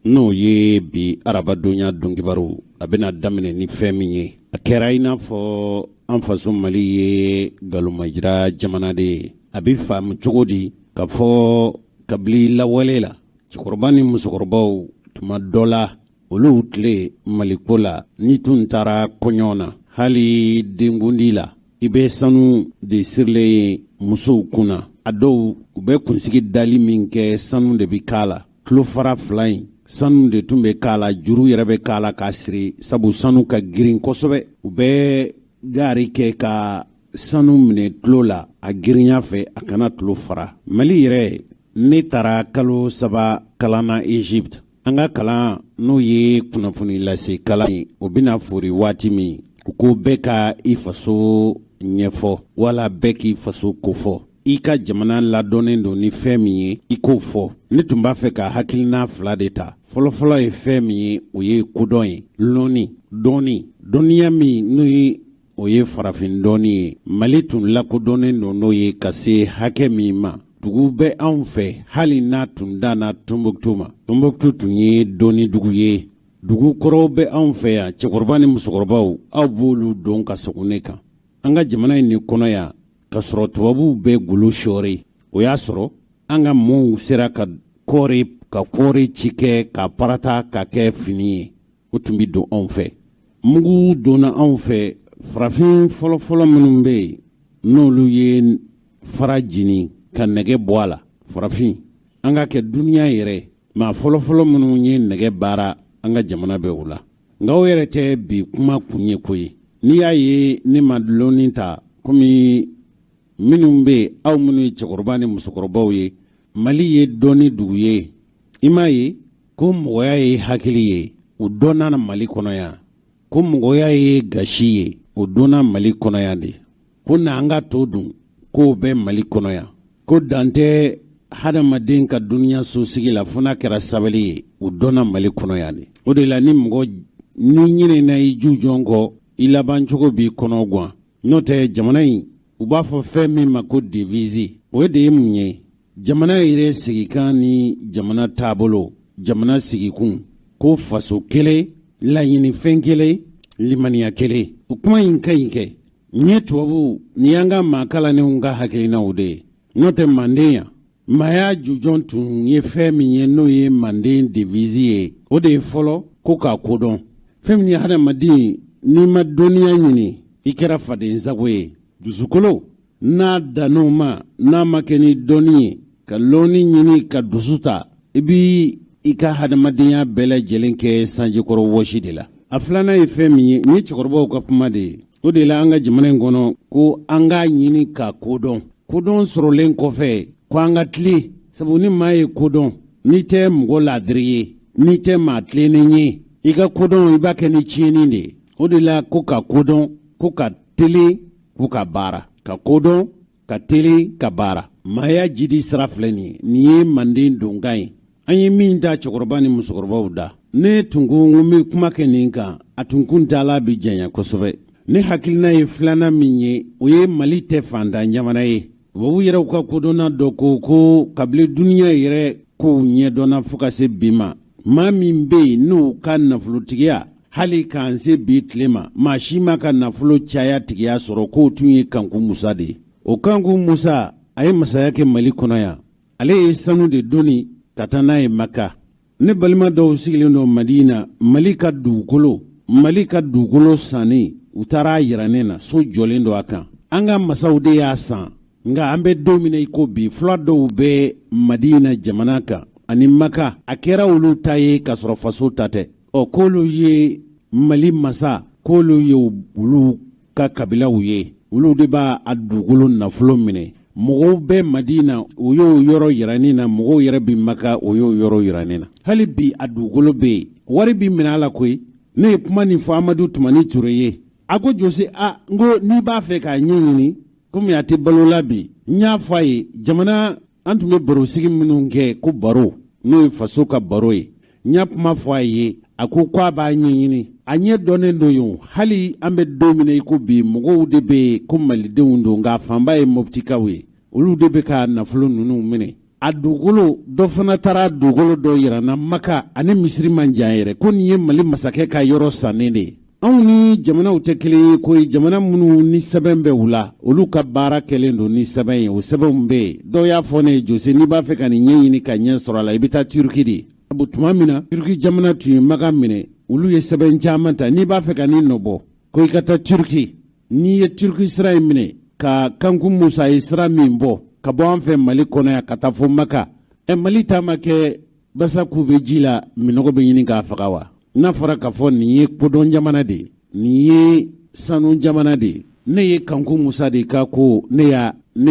n'o ye bi arabadonya donkibaru a bɛna daminɛ ni fɛn min ye a kɛra i n'a fɔ an faso Mali ye galomajira jamana de ye a bɛ faamu cogo di ka fɔ kabili lawale la cɛkɔrɔba ni musokɔrɔbaw tuma dɔ la olu tile Maliko la ni tun taara kɔɲɔ na hali denkundi la i bɛ sanu de sirilen musow kunna a dɔw u bɛ kunsigi dali min kɛ sanu de bɛ k'a la tulofara fila in sanu de tun bɛ k'a la juru yɛrɛ bɛ k'a la k'a siri sabu sanu ka girin kosɛbɛ u bɛ gari kɛ ka sanu minɛ tulo la a girinya fɛ a kana tulo fara Mali yɛrɛ ne taara kalo 3 kalan na Egypte an ka kalan n'o ye kunnafoni lase kalan ye o bɛna fori waati min u ko bɛɛ ka i faso ɲɛfɔ wala bɛɛ k'i faso kofɔ i ka jamana ladɔnnen don ni fɛn min ye i k'o fɔ ne tun b'a fɛ ka hakilina 2 de ta fɔlɔfɔlɔ ye fɛn min ye o ye kodɔn ye lɔnni dɔnniya min n'o ye o ye farafin dɔnni ye Mali tun lakodɔnnen don n'o ye ka se hakɛ min ma dugu bɛ anw fɛ hali n'a tun danna Tombouctou ma Tombouctou tun ye dɔnni dugu ye dugu kɔrɔw bɛ anw fɛ yan cɛkɔrɔba ni musokɔrɔbaw aw b'olu dɔn ka segin ne kan an ka jamana in ni kɔnɔ yan ka sɔrɔ tubabuw bɛ golo sɔɔri o y'a sɔrɔ an ka mɔɔw sera ka kɔɔri ci kɛ ka parata ka kɛ fini ye o tun bɛ don anw fɛ mugu donna anw fɛ farafin fɔlɔfɔlɔ minnu bɛ yen n'olu ye fara jini ka nɛgɛ bɔ a la farafin an ka kɛ duniya yɛrɛ maa fɔlɔfɔlɔ minnu ye nɛgɛ baara an ka jamana bɛ o la nka o yɛrɛ tɛ bi kuma kun ye ko ye n'i y'a ye ne ma dulɔnni ta komi minnu bɛ aw minnu ye cɛkɔrɔba ni musokɔrɔbaw ye Mali ye dɔnni dugu ye i m'a ye ko mɔgɔya ye hakili ye o dɔnna Mali kɔnɔ yan ko mɔgɔya ye gasi ye o dɔnna Mali kɔnɔ yan de ko na an ka to dun k'o bɛ Mali kɔnɔ yan ko dan tɛ hadamaden ka duniya sosigi la fo n'a kɛra sabali ye o dɔnna Mali kɔnɔ yan de o de la ni mɔgɔ ni ɲinɛna i ju jɔn kɔ i laban cogo b'i kɔnɔ gan n'o tɛ jamana in u b'a fɔ fɛn min ma ko devise o de ye mun ye jamana yɛrɛ sigikan ni jamana taabolo jamana sigikun ko faso kelen laɲini fɛn kelen limaniya kelen o kuma in ka ɲi kɛ ɲɛ tubabu ni y'an ka maa kalannenw ka hakilinaw de ye n'o tɛ manden yan maaya jujɔn tun ye fɛn min ye n'o ye manden devise ye o de ye fɔlɔ ko k'a kodɔn fɛn min ye hadamaden n'i ma dɔnniya ɲini i kɛra faden sago ye dusukolo n'a dann'o ma n'a ma kɛ ni dɔnni ye ka lɔnni ɲini ka dusu ta i bi i ka hadamadenya bɛɛ lajɛlen kɛ sanjikɔrɔ wɔsi de la a filanan ye fɛn min ye ni cɛkɔrɔbaw ka kuma de ye o de la an ka jamana in kɔnɔ ko an k'a ɲini ka kodɔn sɔrɔlen kɔfɛ ko an ka tile sabu ni maa ye kodɔn n'i tɛ mɔgɔ ladiri ye n'i tɛ maa tilennen ye i ka kodɔn i b'a kɛ ni tiɲɛni de ye o de la ko ka kodɔn ko ka teli ko ka baara ka kodɔn ka teli ka baara maaya jidi sira filɛ nin ye manden donkan ye an ye min ta cɛkɔrɔba ni musokɔrɔbaw da ne tun ko n bɛ kuma kɛ nin kan a tun kuntala bi janya kosɛbɛ ne hakilina ye filanan min ye o ye Mali tɛ fantan jamana ye tubabu yɛrɛw ka kodɔnna dɔ ko kabili duniya yɛrɛ kow ɲɛdɔnna fo ka se bi ma maa min bɛ yen n'o ka nafolotigiya hali k'an se bi tile ma maa si ma ka nafolo caya tigiya sɔrɔ k'o tun ye Kanku Musa de ye o Kanku Musa a ye masaya kɛ Mali kɔnɔ yan ale ye sanu de donni ka taa n'a ye Maka ne balima dɔw sigilen don Madina Mali ka dugukolo sanni u taara yira ne na so jɔlen don a kan an ka masaw de y'a san nka an bɛ don min na i ko bi fila dɔw bɛ Madina jamana kan ani Maka a kɛra olu ta ye ka sɔrɔ faso ta tɛ k'olu ye Mali masa k'olu ye olu ka kabilaw ye olu de b'a dugukolo nafolo minɛ mɔgɔw bɛ Madina o y'o yɔrɔ yira ne na mɔgɔw yɛrɛ bi Maka o y'o yɔrɔ yira ne na hali bi a dugukolo bɛ yen wari bi minɛ a la koyi ne ye kuma nin fɔ Amadu Tumani Ture ye a ko Jose n ko n'i b'a fɛ k'a ɲɛɲini komi a tɛ balo la bi n y'a fɔ a ye jamana an tun bɛ barosigi minnu kɛ ko baro n'o ye faso ka baro ye n y'a kuma fɔ a ye a ko k'a b'a ɲɛɲini a ɲɛ dɔnnen don yen hali an bɛ don min na i ko bi mɔgɔw de bɛ yen ko malidenw don nka fanba ye mɔptikaw ye olu de bɛ ka nafolo ninnu minɛ a dugukolo dɔ fana taara dugukolo dɔ yira na Maka ani Misiri man jan yɛrɛ ko nin ye Mali masakɛ ka yɔrɔ sannen de ye. Anw ni jamanaw tɛ kelen ye koyi, jamana minnu ni sɛbɛn bɛ u la olu ka baara kɛlen don ni sɛbɛn ye, o sɛbɛnw bɛ yen. Dɔw y'a fɔ ne ye Jose n'i b'a fɛ ka nin ɲɛɲini ka ɲɛ sɔrɔ a la i bɛ taa Turki de. Abu tuma min na Turki jamana tun ye Maka minɛ olu ye sɛbɛn caman ta n'i b'a fɛ ka nin nɔbɔ ko i ka taa Turki. N'i ye Turki sira in minɛ ka Kanku Musa ye sira min bɔ ka bɔ an fɛ Mali kɔnɔ yan ka taa fɔ Maka, Mali ta ma kɛ basa k'u bɛ ji la minɔgɔ bɛ ɲini k'a faga wa? N'a fɔra k'a fɔ nin ye kodɔn jamana de ye, nin ye sanu jamana de ye, ne ye Kanku Musa de ka ko ne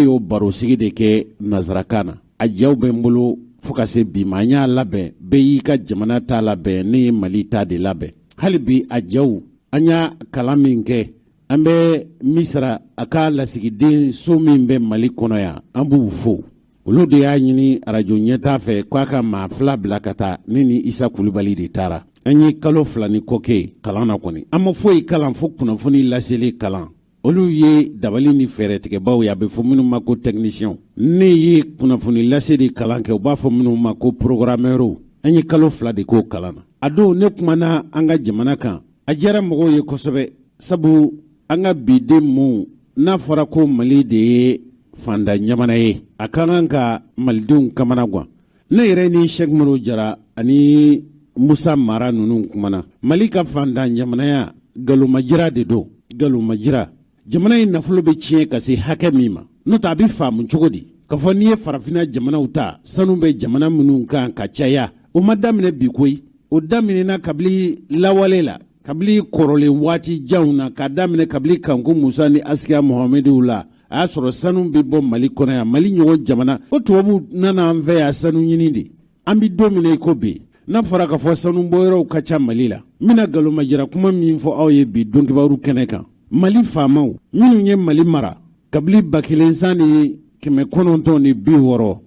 y'o barosigi de kɛ nazarakan na. A jaw bɛ n bolo fo ka se bi ma, an y'a labɛn, bɛɛ y'i ka jamana ta labɛn, ne ye Mali ta de labɛn. Hali bi a jaw an y'a kalan min kɛ, an bɛ Misira a ka lasigiden so min bɛ Mali kɔnɔ yan, an b'u fo. Olu de y'a ɲini arajo ɲɛta fɛ k'a ka maa fila bila ka taa, ne ni Isa Kulubali de taara. An ye kalo 2 ni kɔ kɛ kalan na kɔni. An ma foyi kalan fo kunnafoni laseli kalan. Olu ye dabali ni fɛɛrɛtigɛbaw ye, a bɛ fɔ minnu ma ko technicien. Ne ye kunnafoni laseli kalan kɛ, u b'a fɔ minnu ma ko programmeur. An ye kalo 2 de k'o kalan na. A don ne kumana an ka jamana kan. A diyara mɔgɔw ye kosɛbɛ, sabu an ka biden mun n'a fɔra ko Mali de ye fanda jamana ye, a ka kan ka malidenw kamana gan. Ne yɛrɛ ni Sheikh Umaru Jara ani Musa Mara ninnu kumana. Mali ka fanda jamanaya galomajira de don, galomajira. Jamana in nafolo bɛ tiɲɛ ka se hakɛ min ma, n'o tɛ a bɛ faamu cogo di? K'a fɔ n'i ye farafinna jamanaw ta, sanu bɛ jamana minnu kan ka caya, o ma daminɛ bi koyi, o daminɛna kabili lawale la. Kabili kɔrɔlen waati janw na, ka daminɛ kabili Kanku Musa ni Asiya Mohamediw la, a y'a sɔrɔ sanu bɛ bɔ Mali kɔnɔ yan. Mali ɲɔgɔn jamana ko tubabu nana an fɛ yan sanu ɲini de. An bɛ don min na i ko bi, n'a fɔra k'a fɔ sanu bɔyɔrɔw ka ca Mali la, n bɛna galomajira kuma min fɔ aw ye bi dɔnkibaru kɛnɛ kan. Mali faamaw minnu ye Mali mara kabili 1960,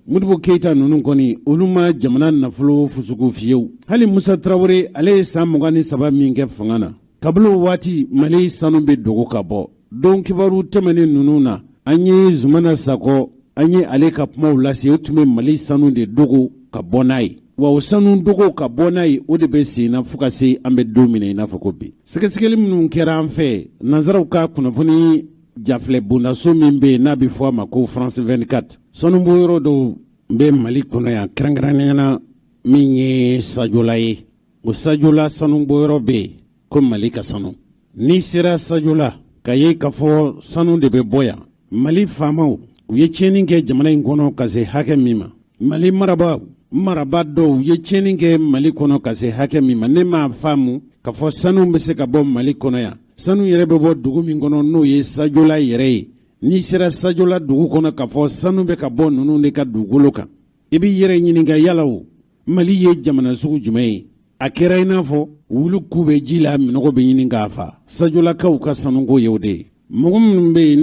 Modibo Keita ninnu kɔni olu ma jamana nafolo fusuku fiyewu. Hali Musa Traore ale ye san 23 min kɛ fanga na, kabili o waati Mali sanu bɛ dogo ka bɔ. Dɔnkibaru tɛmɛnen ninnu na an ye Zumana Sakɔ, an ye ale ka kumaw lase, o tun bɛ Mali sanu de dogo ka bɔ n'a ye. Wa o sanu dogo ka bɔ n'a ye, o de bɛ sen na fo ka se an bɛ don min na i n'a fɔ ko bi. Sɛgɛsɛgɛli minnu kɛra an fɛ, nanzaraw ka kunnafoni jafilɛ bondaso min bɛ yen n'a bɛ fɔ a ma ko France 24. Sanubɔ yɔrɔ dɔw bɛ Mali kɔnɔ yan kɛrɛnkɛrɛnnenya min ye Sajola ye. O Sajola sanubɔ yɔrɔ bɛ yen ko Mali ka sanu. N'i sera Sajola ka ye k'a fɔ sanu de bɛ bɔ yan, Mali faamaw u ye tiɲɛni kɛ jamana in kɔnɔ ka se hakɛ min ma. Mali maraba dɔw ye tiɲɛni kɛ Mali kɔnɔ ka se hakɛ min ma. Ne m'a faamu k'a fɔ sanu bɛ se ka bɔ Mali kɔnɔ yan. Sanu yɛrɛ bɛ bɔ dugu min kɔnɔ n'o ye Sajola yɛrɛ ye. N'i sera Sajola dugu kɔnɔ k'a fɔ sanu bɛ ka bɔ ninnu de ka dugukolo kan, i b'i yɛrɛ ɲininka yala o Mali ye jamana sugu jumɛn ye? A kɛra i n'a fɔ wulu k'u bɛ ji la minɔgɔ bɛ ɲini k'a fa. Sajolakaw ka sanuko ye o de ye. Mɔgɔ minnu bɛ yen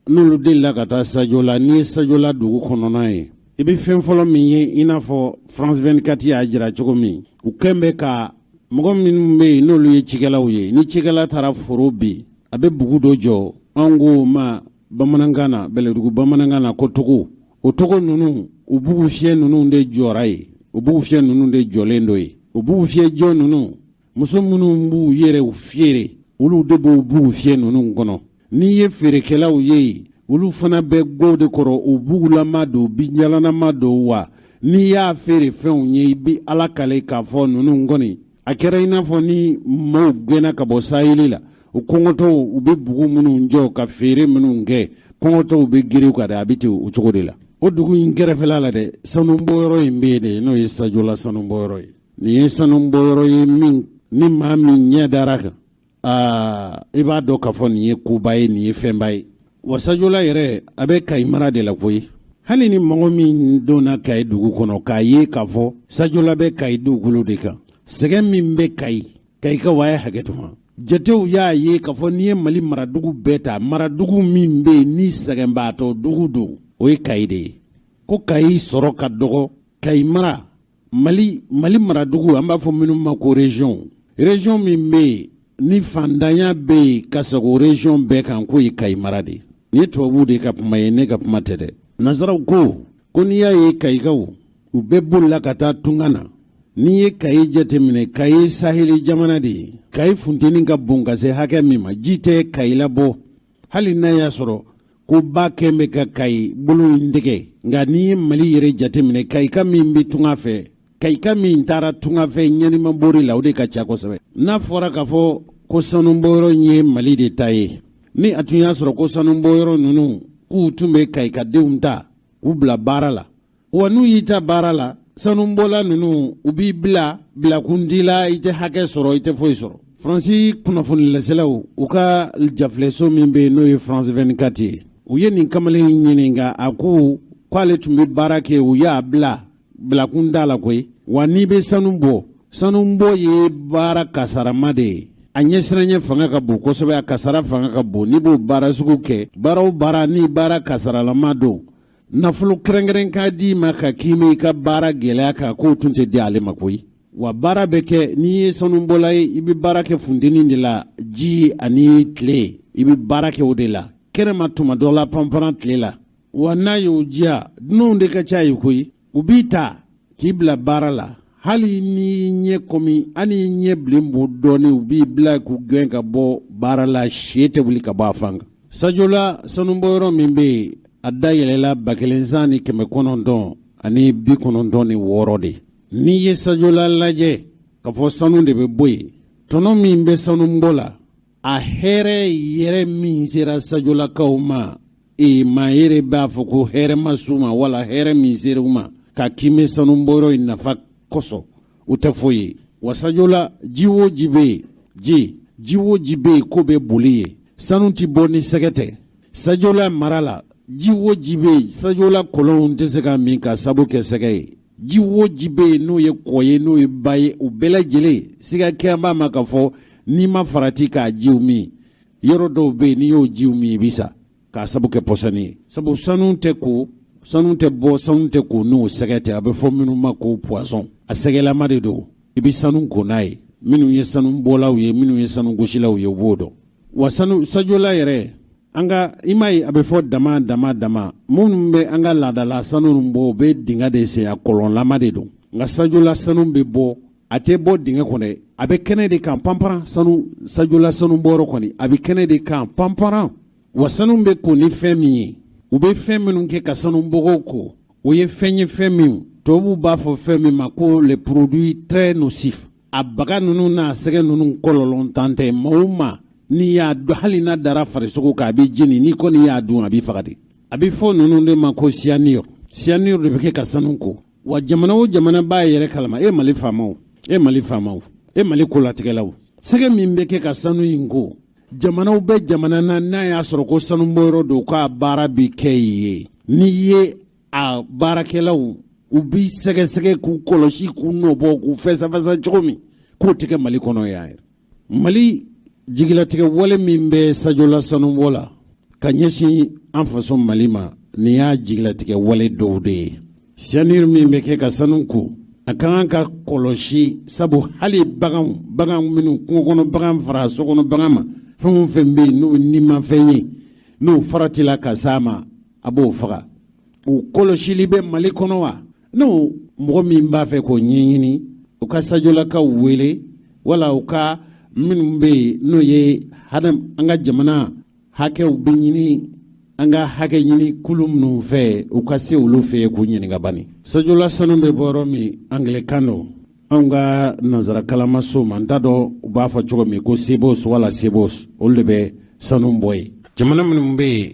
n'olu delila ka taa Sajola, n'i ye Sajola dugu kɔnɔna ye, i bɛ fɛn fɔlɔ min ye i n'a fɔ France 24 y'a jira cogo min, u kɛn bɛ ka mɔgɔ minnu bɛ yen n'olu ye cikɛlaw ye, ni cikɛla taara foro bin a bɛ bugu dɔ jɔ, an ko ma bamanankan na, Bɛlɛdugu bamanankan na ko togo. O togo ninnu u bugu fiyɛ ninnu de jɔra ye, o bugu fiyɛ ninnu de jɔlen dɔ ye. O bugu fiyɛ jɔ ninnu muso minnu b'u yɛrɛ u feere, olu de b'o bugu fiyɛ ninnu kɔnɔ. N'i ye feerekɛlaw ye, olu fana bɛ go de kɔrɔ, o bugulama don, binjalanama don wa. N'i y'a feere fɛnw ye, i bi Ala kale k'a fɔ ninnu kɔni. A kɛra i n'a fɔ ni maaw gɛnna ka bɔ saheli la, o kɔngɔtɔw u bɛ bugu minnu jɔ ka feere minnu kɛ, kɔngɔtɔw bɛ giriw ka de, a bɛ ten o cogo de la. O dugu in kɛrɛfɛla la dɛ, sanubɔyɔrɔ in bɛ yen de, n'o ye Sajola sanubɔyɔrɔ ye. Nin ye sanubɔyɔrɔ ye min ni maa min ɲɛ dara kan, i b'a dɔn k'a fɔ nin ye koba ye, nin ye fɛnba ye. Wa Sajola yɛrɛ a bɛ Kayi mara de la koyi. Hali ni mɔgɔ min donna Kayi dugu kɔnɔ k'a ye k'a fɔ Sajola bɛ Kayi dugukolo de kan, sɛgɛn min bɛ Kayi ka waya hakɛ to ma. Jatew y'a ye k'a fɔ n'i ye Mali maradugu bɛɛ ta, maradugu min bɛ yen ni sɛgɛnbaatɔ dugu don, o ye Kayi de ye. Ko Kayi sɔrɔ ka dɔgɔ, Kayi mara Mali maradugu an b'a fɔ minnu ma ko région min bɛ yen ni fandanya bɛ yen ka sago région bɛɛ kan k'o ye Kayi mara de. Nin ye tubabu de ka kuma ye, ne ka kuma tɛ dɛ. Nazaraw ko ko n'i y'a ye kayikaw u bɛɛ bolila ka taa tunga na. N'i ye Kayi jateminɛ, Kayi saheli jamana de ye. Kayi funteni ka bon ka se hakɛ min ma, ji tɛ Kayi labɔ. Hali n'a y'a sɔrɔ ko ba kɛn bɛ ka Kayi bolo in dɛgɛ, nka n'i ye Mali yɛrɛ jateminɛ, Kayika min bɛ tunga fɛ, Kayika min taara tunga fɛ ɲanimabori la, o de ka ca kosɛbɛ. N'a fɔra k'a fɔ ko sanubɔyɔrɔ in ye Mali de ta ye, ni a tun y'a sɔrɔ ko sanubɔyɔrɔ ninnu k'u tun bɛ Kayikadenw ta k'u bila baara la, wa n'u y'i ta baara la, sanubɔla ninnu u b'i bilakundi la, i tɛ hakɛ sɔrɔ, i tɛ foyi sɔrɔ. Faransi kunnafonilaselaw u ka jafilɛso min bɛ yen n'o ye France 24 ye, u ye nin kamalen ɲininka a ko k'ale tun bɛ baara kɛ, u y'a bilakunda la koyi, wa n'i bɛ sanu bɔ ye baara kasarama de ye. A ɲɛsiranɲɛ fanga ka bon kosɛbɛ, a kasara fanga ka bon. N'i b'o baara sugu kɛ, baara o baara ni baara kasaralama don, nafolo kɛrɛnkɛrɛn ka di ma ka k'i ma i ka baara gɛlɛya kan, k'o tun tɛ di ale ma koyi. Wa baara bɛ kɛ, n'i ye sanubɔla ye, i bɛ baara kɛ funteni de la, ji ani tile, i bɛ baara kɛ o de la. Kɛnɛma tuma dɔ la panparan tile la. Wa n'a y'o diya, dunanw de ka ca ye koyi. U b'i ta k'i bila baara la. Hali ni ɲɛ komi, hali ɲɛ bilen b'o dɔɔni, u b'i bila k'u gɛn ka bɔ baara la, si tɛ wuli ka bɔ a fan kan. Sajola sanubɔyɔrɔ min bɛ yen, a da yɛlɛla 1996 de. N'i ye Sajola lajɛ k'a fɔ sanu de bɛ bɔ yen, tɔnɔ min bɛ sanubɔ la, a hɛrɛ yɛrɛ min sera Sajolakaw ma, maa yɛrɛ b'a fɔ ko hɛrɛ ma s'u ma wala hɛrɛ min sera u ma ka k'ime sanubɔyɔrɔ in nafa kosɔn, u tɛ foyi ye. Wa Sajola ji o ji bɛ yen, ji o ji bɛ yen ko bɛ boli ye, sanu tɛ bɔ ni sɛgɛ tɛ. Sajola mara la, ji o ji bɛ yen, Sajola kɔlɔnw tɛ se ka min ka sabu kɛ sɛgɛ ye. Ji o ji bɛ yen n'o ye kɔ ye, n'o ye ba ye, u bɛɛ lajɛlen siga kɛ an b'a ma k'a fɔ n'i ma farati k'a jiw min, yɔrɔ dɔw bɛ yen n'i y'o jiw min i bɛ sa k'a sabu kɛ pɔsɔni ye. Sabu sanu tɛ ko, sanu tɛ bɔ, sanu tɛ ko n'o sɛgɛ tɛ, a bɛ fɔ minnu ma ko poisson. A sɛgɛlama de don, i bɛ sanu ko n'a ye. Minnu ye sanu bɔlaw ye, minnu ye sanu gosilaw ye, u b'o dɔn. Wa Sajola yɛrɛ, an ka i m'a ye a bɛ fɔ dama minnu bɛ an ka laadala sanu bɔ, u bɛ dingɛ de sen, a kɔlɔnlama de don. Nka Sajola sanu bɛ bɔ, a tɛ bɔ dingɛ kɔnɔ, a bɛ kɛnɛ de kan panparan. Sajola sanu bɔyɔrɔ kɔni, a bɛ kɛnɛ de kan panparan. Wa sanu bɛ ko ni fɛn min ye, u bɛ fɛn minnu kɛ ka sanu bɔgɔw ko, o ye fɛn ye fɛn min, tubabuw b'a fɔ fɛn min ma ko les produits très nocifs. A baga ninnu n'a sɛgɛ ninnu kɔlɔlɔ tan tɛ maa o maa, n'i y'a dun hali n'a dara farisogo kan a bɛ jeni, n'i kɔni y'a dun a bɛ faga de. A bɛ fɔ ninnu de ma ko cyanure de bɛ kɛ ka sanu ko. Wa jamana o jamana b'a yɛrɛ kalama, Mali faamaw, Mali kolatigɛlaw, sɛgɛ min bɛ kɛ ka sanu in ko, jamanaw bɛ jamana na n'a y'a sɔrɔ ko sanubɔyɔrɔ don k'a baara bɛ kɛ ye, n'i ye a baarakɛlaw u b'i sɛgɛsɛgɛ k'u kɔlɔsi k'u nɔbɔ k'u fɛsɛfɛsɛ cogo min, k'o tɛ kɛ Mali kɔnɔ yan yɛrɛ. Mali jigilatigɛ wale min bɛ Sajola sanubɔ la ka ɲɛsin an faso Mali ma, nin y'a jigilatigɛ wale dɔw de ye. Cyanure min bɛ kɛ ka sanu ko, a ka kan ka kɔlɔsi, sabu hali bagan minnu kungo kɔnɔ bagan fara sokɔnɔ bagan ma, fɛn o fɛn bɛ yen n'o ni ma fɛn ye, n'o faratila ka s'a ma, a b'o faga. O kɔlɔsili bɛ Mali kɔnɔ wa? N'o mɔgɔ min b'a fɛ k'o ɲɛɲini, u ka Sajolakaw wele, wala u ka minnu bɛ yen n'o ye an ka jamana hakɛw bɛ ɲini, an ka hakɛ ɲini kulu minnu fɛ, u ka se olu fɛ k'u ɲininka bani. Sajola sanu bɛ bɔ yɔrɔ min, Anglɛkan don, anw ka nanzara kalanmaso ma, n t'a dɔn u b'a fɔ cogo min ko Sebos wala Sebos, olu de bɛ sanu bɔ yen. Jamana minnu bɛ yen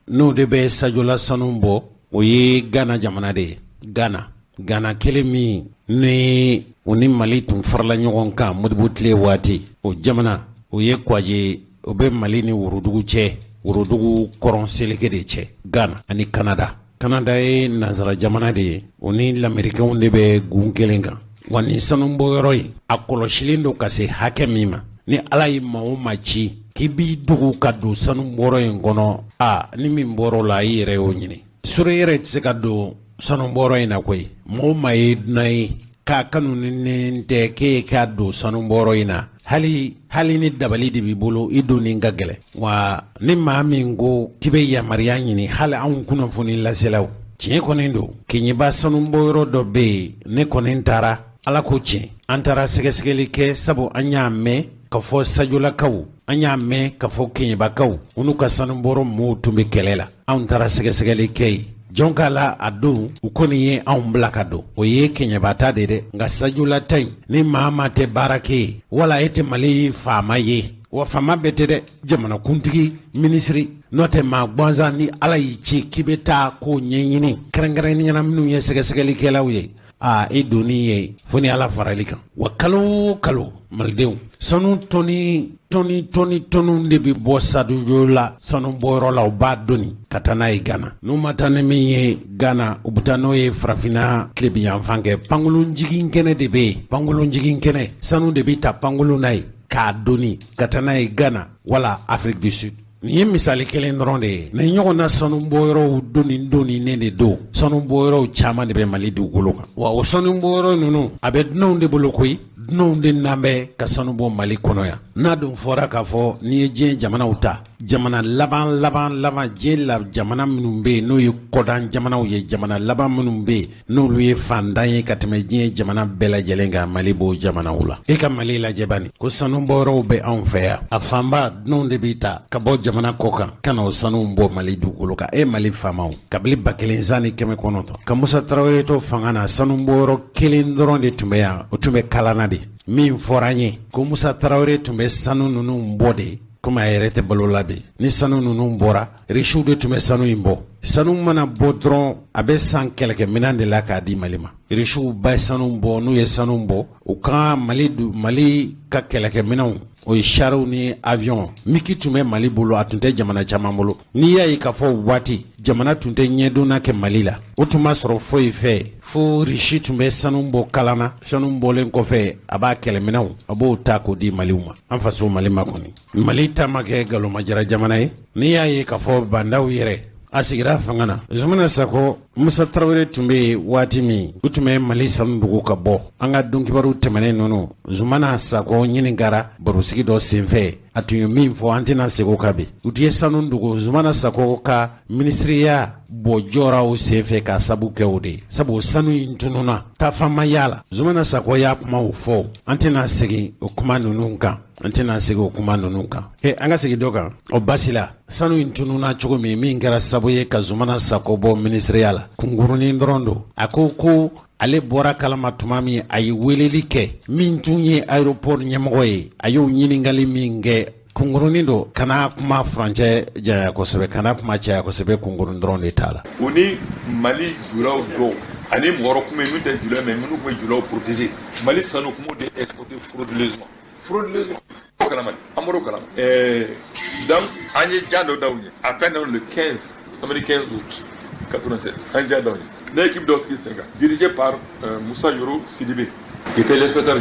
n'o de bɛ Sajola sanu bɔ, o ye Ghana jamana de ye. Ghana kelen min ni o ni Mali tun farala ɲɔgɔn kan Modibo tile waati, o jamana o ye Kwaje, o bɛ Mali ni Worodugu cɛ, Worodugu kɔrɔn seleke de cɛ, Ghana ani Canada ye nanzara jamana de ye, o ni lamɛrikɛnw de bɛ gun kelen kan. Wa ni sanubɔyɔrɔ in a kɔlɔsilen don ka se hakɛ min ma, ni Ala ye maa o maa ci k'i b'i dogo ka don sanubɔyɔrɔ in kɔnɔ, ni min bɔr'o la i yɛrɛ y'o ɲini. Sore yɛrɛ tɛ se ka don sanubɔyɔrɔ in na koyi, maa o maa ye dunan ye k'a kanu ni tɛ k'e k'a don sanubɔyɔrɔ in na, hali ni dabali de b'i bolo i don ni ka gɛlɛ wa ni maa min ko k'i bɛ yamaruya ɲini hali anw kunnafoni laselaw tiɲɛ kɔni don keɲɛba sanubɔyɔrɔ dɔ bɛ yen ne kɔni taara ala ko tiɲɛ an taara sɛgɛsɛgɛli kɛ sabu an y'a mɛn ka fɔ sajolakaw an y'a mɛn ka fɔ keɲɛbakaw olu ka sanubɔyɔrɔ mɔɔw tun bɛ kɛlɛ la anw taara sɛgɛsɛgɛli kɛ yen jɔn k'a la a don u kɔni ye anw bila ka don o ye keɲɛbata de dɛ nka sajola ta in ni maa ma tɛ baara kɛ ye wala e tɛ mali faama ye wa faama bɛɛ tɛ dɛ jamanakuntigi minisiri n'o tɛ maa gansan ni ala y'i ci k'i bɛ taa k'o ɲɛɲini kɛrɛnkɛrɛnniyana minnu ye sɛgɛsɛgɛlikɛlaw ye e donni ye fo ni ala farali kan wa kalo o kalo malidenw sanu tɔni de bɛ bɔ sadujo la sanu bɔyɔrɔ la u b'a dɔnni ka taa n'a ye Gana n'u ma taa ni min ye Gana u bɛ taa n'o ye farafinna tilebiyanfan kɛ pankolon jigin kɛnɛ de bɛ yen pankolon jigin kɛnɛ sanu de bɛ ta pankolon na ye k'a dɔnni ka taa n'a ye Gana wala Afrique du Sud nin ye misali kelen dɔrɔn de ye nin ɲɔgɔn na sanu bɔyɔrɔw donni ne de don sanu bɔyɔrɔw caman de bɛ Mali dugukolo kan wa o sanu bɔyɔrɔ ninnu a bɛ dunanw de bolo koyi dunanw de nan bɛ ka sanu bɔ Mali kɔnɔ yan n'a dun fɔra k'a fɔ n'i ye diɲɛ jamanaw ta jamana laban diɲɛ la jamana minnu bɛ yen n'o ye kɔdan jamanaw ye jamana laban minnu bɛ yen n'olu ye fantan ye ka tɛmɛ diɲɛ jamana bɛɛ lajɛlen kan Mali b'o jamanaw la e ka Mali lajɛ bani ko sanu bɔyɔrɔw bɛ anw fɛ yan a fanba dunanw de bɛ ta ka bɔ jamana kɔ kan ka na o sanu bɔ Mali dugukolo kan Mali faamaw kabili 1900 ka Musa Tarawele to fanga na sanu bɔyɔrɔ kelen dɔrɔn de tun bɛ yan o tun bɛ kalana de min fɔra an ye ko Musa Tarawele tun bɛ sanu ninnu bɔ de komi a yɛrɛ tɛ balo la de ni sanu ninnu bɔra riches de tun bɛ sanu in bɔ sanu mana bɔ dɔrɔn a bɛ san kɛlɛkɛminɛn de la k'a di Mali ma riches ba ye sanu bɔ n'u ye sanu bɔ u ka Mali ka kɛlɛkɛminɛnw o ye chariw ni avion miki tun bɛ Mali bolo a tun tɛ jamana caman bolo n'i y'a ye k'a fɔ waati jamana tun tɛ ɲɛdonna kɛ Mali la o tun ma sɔrɔ foyi fɛ fo riches tun bɛ sanu bɔ kalan sanu bɔlen kɔfɛ a b'a kɛlɛminɛnw a b'o ta k'o di Maliw ma an faso Mali ma kɔni Mali ta ma kɛ galomajara jamana ye n'i y'a ye k'a fɔ bandaw yɛrɛ a sigira fanga na Zumana Sako Musa Tarawele tun bɛ waati min u tun bɛ Mali sanu dugu ka bɔ an ka donkibaru tɛmɛnen ninnu Zumana Sako ɲininkara barosigi dɔ senfɛ a tun ye min fɔ an tɛna segin o kan bi u tun ye sanu dugu Zumana Sako ka minisiriya bɔ jɔra o senfɛ ka sabu kɛ o de sabu sanu in tununna taafama y'a la Zumana Sako y'a kumaw fɔ an tɛna segin o kuma ninnu kan an tɛna segin o kuma ninnu kan an ka segin dɔ kan o basi la sanu in tununna cogo min kɛra sabu ye ka Zumana Sako bɔ minisiriya la kunkurunin dɔrɔn don a ko ale bɔra kalama tuma min a ye weleli kɛ min tun ye aéroport ɲɛmɔgɔ ye a y'o ɲininkali min kɛ kunkurunin don kana kuma furancɛ janya kosɛbɛ kana kuma caya kosɛbɛ kunkurun dɔrɔn de t'a la o ni Mali julaw dɔw ani mɔgɔ kun bɛ min tɛ jula mais minnu tun bɛ julaw protéger Mali sanu kun b'o de exporter frauduleusement o kalama an bɔr'o kalama donc an ye jan dɔ d'aw ɲɛ a fɛn dɔ le 15 samedi 15 août 87 an jan d'aw ɲɛ l'équipe d'Oski-Senga, dirigée par Moussa Yoro Sidibé, qui était l'inspecteur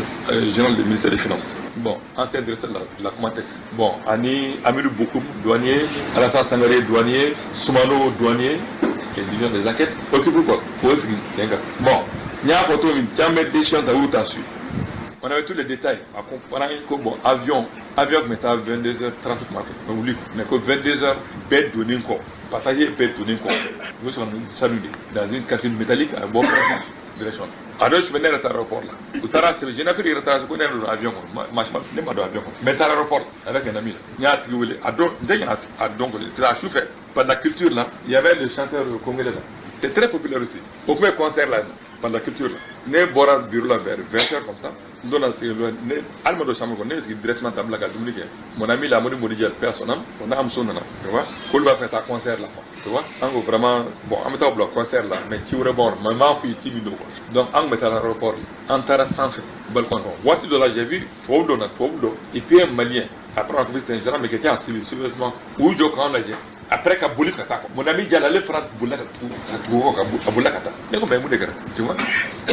général du ministère des Finances. Bon, ancien directeur de la Comatex. Bon, Ani Amirou Bokoum, douanier, Alassane Sangaré, douanier, Soumano, douanier, et division des enquêtes. Occupé quoi pour Oski-Senga. Bon, il y a une photo, jamais déchirant à où tu as su. On avait tous les détails. On a un bon, avion qui mettait à 22h30, mais que 22h, bête donnée encore. Passager bête donnée encore. Nous sommes salués dans une cantine métallique à bord de direction. Alors je venais à l'aéroport là. Je n'ai fait de retard, je connais l'avion. Je n'ai pas d'avion. Mais à l'aéroport avec un ami. Il y a un truc. Donc, pendant la culture là, il y avait le chanteur congolais là. C'est très populaire aussi. Au premier concert là, pendant la culture là. Ne bora bureau là vers 20h comme ça. Nous dans ces loin, ne alma de chambre qu'on est directement table la Dominique. Mon ami la modi modi personnel, on a amson nana, tu vois. Qu'on va faire ta concert là, tu vois. En vraiment bon, en mettant bloc concert là, mais tu rebord, maman fille timido. Donc en mettant l'aéroport, en terrasse sans fait, balcon. Voiture de là j'ai vu, trop et puis un malien. Après on a trouvé Saint-Jean mais qui était en civil seulement où je quand là après qu'à bouler kata mon ami Diallo le fera bouler à bouler kata mais comme tu vois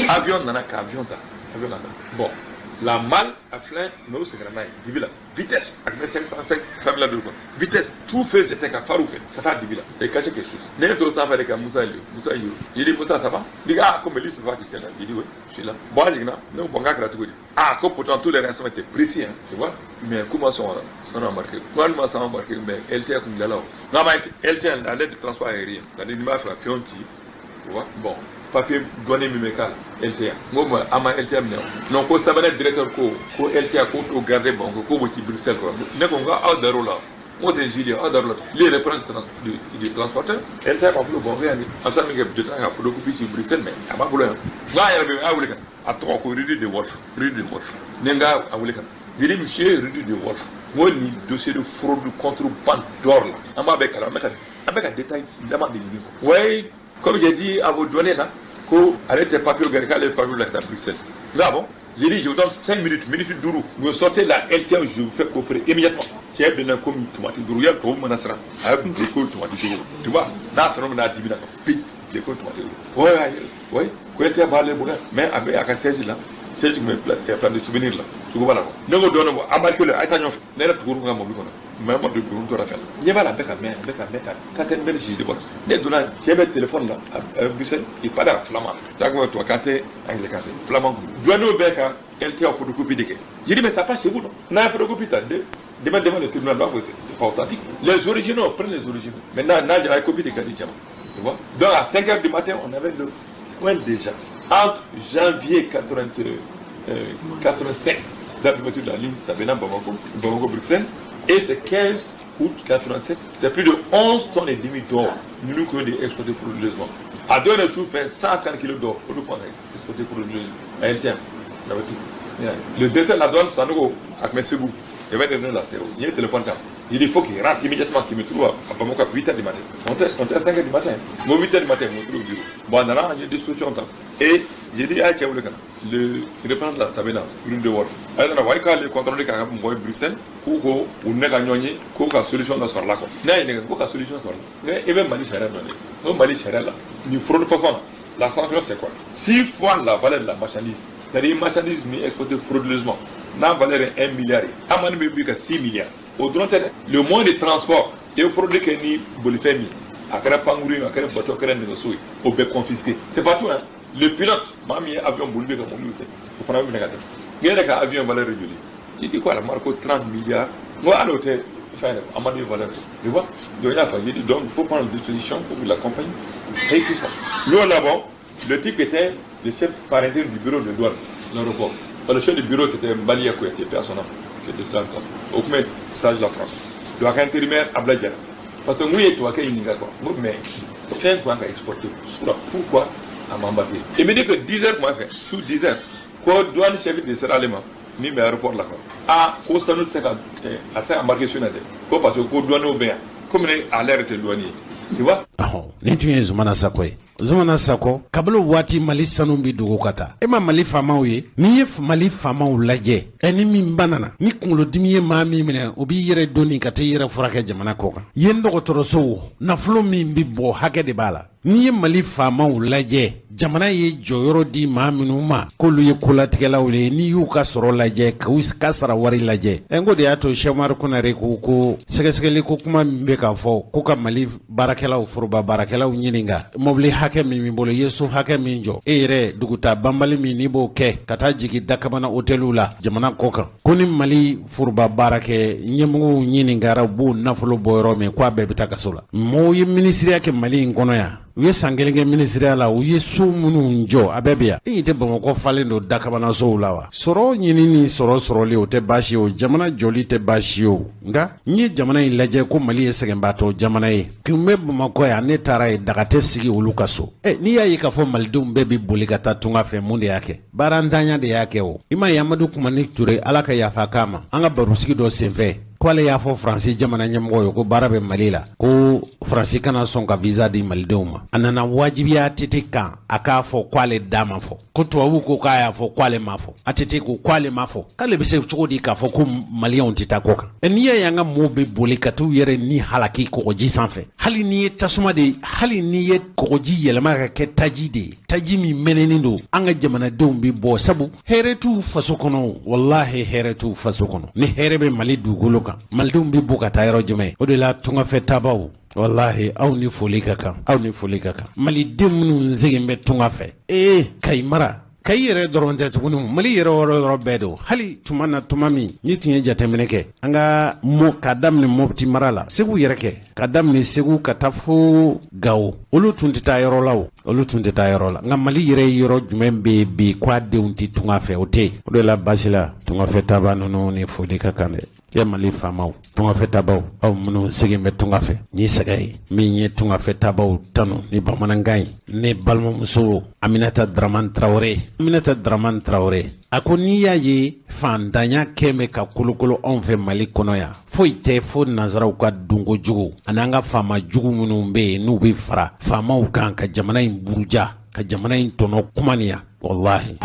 avion nana avion ta bon la malle a flain mais aussi grand dibila vitesse avec mes 505 femmes là de quoi vitesse tout fait c'était qu'à faire ou fait ça t'a dibila et cacher quelque chose n'est tout ça avec Moussa il dit Moussa ça va dit ah comme lui ça va tu es là il dit oui je suis là bon digna non bon gars gratuit ah comme pourtant tous les renseignements étaient précis hein, tu vois mais comment sont embarqués comment sont embarqués mais LTA comme là non mais LTA à l'aide de transport aérien la dénima fait fionti tu vois bon papier donné médical LTA moi ama LTA non ko sabana directeur ko LTA ko to garder bon ko mo ci Bruxelles ko ne ko nga aw daro la mo de jili aw daro la les représentants du transporteur LTA ko lu bon rien am sa mi ngi de nga fu do ko ci Bruxelles mais ama bu lo nga ya be awul kan atto ko rudi de wolf ne nga awul kan yiri monsieur rudi de wolf mo ni dossier de fraude contrebande d'or là ama be kala avec un détail d'amant de l'idée ouais comme j'ai dit à vous donner là, arrêtez le papier, les papiers de Bruxelles. Là, bon, j'ai dit, je vous donne 5 minutes, minutes d'ourou. Vous sortez la LTA, je vous fais coffrer immédiatement. Qui est bien comme tomate d'ourou, il y a tout le monde nasra. Avec des coups de tomate d'ourou. Tu vois, nasra, on a 10 minutes. Puis, des coups de tomate d'ourou. Ouais, quoi, LTA va aller, mais avec un 16 là, 16 qui me plaît, il y a plein de souvenirs là. Ce que voilà. Nous vous donnons, embarquez le, attendez, n'est pas pour vous, mais moi de bureau de Raphaël. Il y a la béca, quand elle me dit de bon. Il y a un téléphone là, à Bruxelles, il pas d'un flamand. Ça que toi, quand tu es anglais, flamand. Douane béca, elle t'a photocopie de quai. J'ai dit, mais ça passe chez vous, non? Non, photocopie, t'as deux. Demain, le tribunal va c'est pas authentique. Les originaux, prenez les originaux. Maintenant, j'ai la copie de Kadidjama. Tu vois? Donc, à 5h du matin, on avait le point déjà. Entre janvier 85, date de la ligne Sabena Bamako, Bruxelles. Et c'est 15 août 87, c'est plus de 11 tonnes et demi d'or. Nous qui avons exploité frauduleusement. À 2 jours, fait 150 kg d'or. Pour nous prendre exploité frauduleusement. À LTM. Le directeur de la douane, Sanogo, avec mes sebou, il va donner la série. Il y a un téléphone. Il dit, il faut qu'il rentre immédiatement, qu'il me trouve à Bamako à 8h du matin. On est à 5h du matin. Moi, 8h du matin, je me trouve au bureau. Bon, là, il y a une disposition en temps. Et j'ai dit, ah, tiens, le représentant de la Sabena, Brune de Wolf. Alors, on va aller contrôler quand même Bruxelles. Koko ou nega nyonyi ko ka solution na sur la ko na ine ko ka solution sur la mais even mali charia non no mali charia là ni fraude façon la sanction c'est quoi 6 fois la valeur de la marchandise c'est-à-dire marchandise mi exportée frauduleusement na valeur 1 milliard amane be ka 6 milliards au drone le moyen de transport et fraude que ni bolifemi akara panguri akara bateau akara négocier au be confisqué c'est pas tout hein le pilote mami avion bolifé comme on dit faut faire une négative il ka avion valeur régulier. Il dit quoi, la marque 30 milliards. Moi, à l'hôtel, à ma valeur. Tu vois? Donc, il faut prendre des dispositions pour la compagnie. Et tout ça. Nous, là-bas, le type était le chef parental du bureau de douane, l'aéroport. Le chef du bureau, c'était Mbalia Kouyaté, personnel, qui était ça, au premier stage de la France. Le intérimaire à Bladja. Parce que moi, et toi, qu'il y a quoi. Mais, fais un point à exporter. Pourquoi à m'embarquer? Il me dit que 10 heures, moi, sous 10 heures, quoi, douane chef de Serra Lema. Ni mais aéroport là ah ko sanu tsaka a tsaka embarquer sur nade ko parce que ko douane au bien comme les alerte douanier tu vois ah ni tu es zumana sako kablo wati mali sanu bi dugo kata e ma mali famaw ye ni ye mali famaw laje eni min banana ni kulo dimiye ma mi mine obi yere doni kata yere furake jamana ko kan yen dogotoro so na flo min bi bo hake de bala ni ye mali famaw laje jamana ye joyoro di ma minu ma kolu ye kulatigelaw le ni yu ka soro laje ka sara wari laje engo de ato shemar kuna re ko segesegeli ko kuma be ka fo ko ka mali barakelaw furuba barakelaw nyininga mobli hake mi bolo yesu hake min jo ere duguta bambali mi ni bo ke kata jigi dakamana hotelula jamana koka kuni mali furuba barake nyemu nyininga rabu nafulo boyro me kwa be bitaka sola mo yi ministry yake mali ngono ya u ye sangelenge ministère la u ye so munu njo abebia ite Bamako falen do dakamana so la wa soro nyini ni soro le o te bashi o jamana joli te bashi o nga nyi jamana ilaje ko mali esegembato jamana e kume Bamako ya ne tara e dagate sigi uluka so ni ya yika fo maldum bebi buligata tunga fe munde yake barandanya de yake o ima Yamadu Kumani Ture alaka ya fakama anga barusigi do senfe kwale y'a fɔ Faransi jamana ɲɛmɔgɔ ye ko baara bɛ Mali la ko Faransi kana sɔn ka visa di malidenw ma a nana wajibiya ATT kan a k'a fɔ k'ale da ma fɔ ko tubabu ko k'a y'a fɔ k'ale ma fɔ ATT ko k'ale ma fɔ k'ale bɛ se cogo di k'a fɔ ko maliyɛnw tɛ taa kɔ kan n'i y'a ye an ka mɔɔw bɛ boli ka t'u yɛrɛ ni halaki kɔgɔji sanfɛ hali n'i ye tasuma de hali n'i ye kɔgɔji yɛlɛma ka kɛ taji de ye taji min mɛnɛnen don an ka jamanadenw bɛ bɔ sabu hɛrɛ t'u faso kɔnɔ wallahi hɛrɛ t'u faso kɔnɔ ni hɛrɛ bɛ Mali dugukolo kan malidenw bɛ bɔ ka taa yɔrɔ jumɛn o de la tungafɛ tabaw wallahi aw ni foli ka kan aw ni foli ka kan malidenw minnu segin bɛ tunga fɛ Kayi mara Kayi yɛrɛ dɔrɔn tɛ tuguni Mali yɛrɛ yɔrɔ bɛɛ don hali tuma na tuma min ni tun ye jateminɛ kɛ an ka ka daminɛ Mopti mara la Segu yɛrɛ kɛ ka daminɛ Segu ka taa fo Gawo olu tun tɛ taa yɔrɔ la olu tun tɛ taa yɔrɔ la nka Mali yɛrɛ yɔrɔ jumɛn bɛ bi k'a denw tɛ tunga fɛ o tɛ o de la basi la tungafɛ taba ninnu ni foli ka kan dɛ ya Mali faamaw tungafɛ tabaw aw minnu segin bɛ tunga fɛ ni sɛgɛ ye min ye tungafɛ tabaw tanu ni bamanankan ye ne balimamuso Aminata Dramane Traoré a ko n'i y'a ye fantanya kɛmɛ ka kolokolo anw fɛ Mali kɔnɔ yan foyi tɛ fo nanzaraw ka dunko jugu ani an ka faama jugu minnu bɛ yen n'u bɛ fara faamaw kan ka jamana in buruja ka jamana in tɔnɔ kumaniya wallahi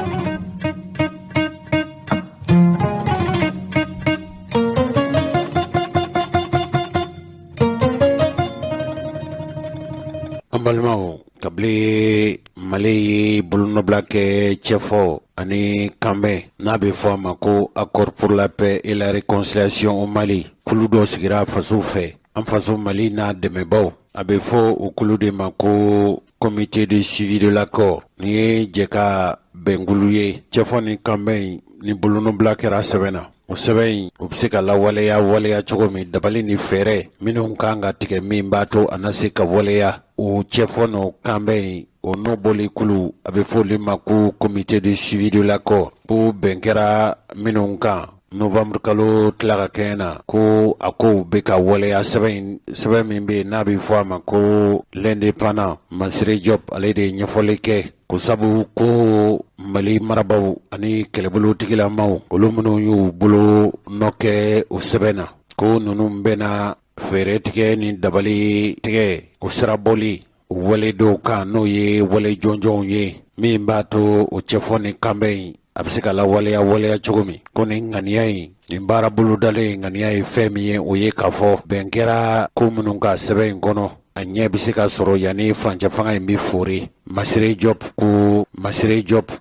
an balimaw kabile Mali ye bolonɔbila kɛ cɛfɔ ani kanbɛn n'a bɛ fɔ a ma ko accord pour la paix et la réconciliation au Mali kulu dɔ sigira fasow fɛ an faso Mali n'a dɛmɛbaw a bɛ fɔ o kulu de ma ko comité de suivi de l'accord ni ye jɛ ka bɛnkulu ye cɛfɔ ni kanbɛn ni bolonɔbila kɛra sɛbɛn na o sɛbɛn in o bɛ se ka lawaleya cogo min dabali ni fɛɛrɛ minnu kan ka tigɛ min b'a to a na se ka waleya o cɛfɔ n'o kanbɛn o n'o bɔli kulu a bɛ fɔ olu ma ko comité de suivi de l'accord ko bɛn kɛra minnu kan novembre kalo tila ka kɛ na ko a kow bɛ ka waleya sɛbɛn min bɛ yen n'a bɛ fɔ a ma ko l'indépendant Masire Diop ale de ye ɲɛfɔli kɛ ko sabu ko Mali marabaw ani kɛlɛbolotigilamaw olu minnu y'u bolo nɔ kɛ o sɛbɛn na ko ninnu bɛna fɛɛrɛ tigɛ ni dabali tigɛ o sirabɔli wale dɔw kan n'o ye wale jɔnjɔnw ye min b'a to o cɛfɔ ni kanbɛn a bɛ se ka lawaleya cogo min ko ni ŋaniya in nin baara bolodalen ŋaniya ye fɛn min ye o ye k'a fɔ bɛn kɛra ko minnu ka sɛbɛn in kɔnɔ a ɲɛ bɛ se ka sɔrɔ yanni furancɛ fanga in bɛ fori Masire Diop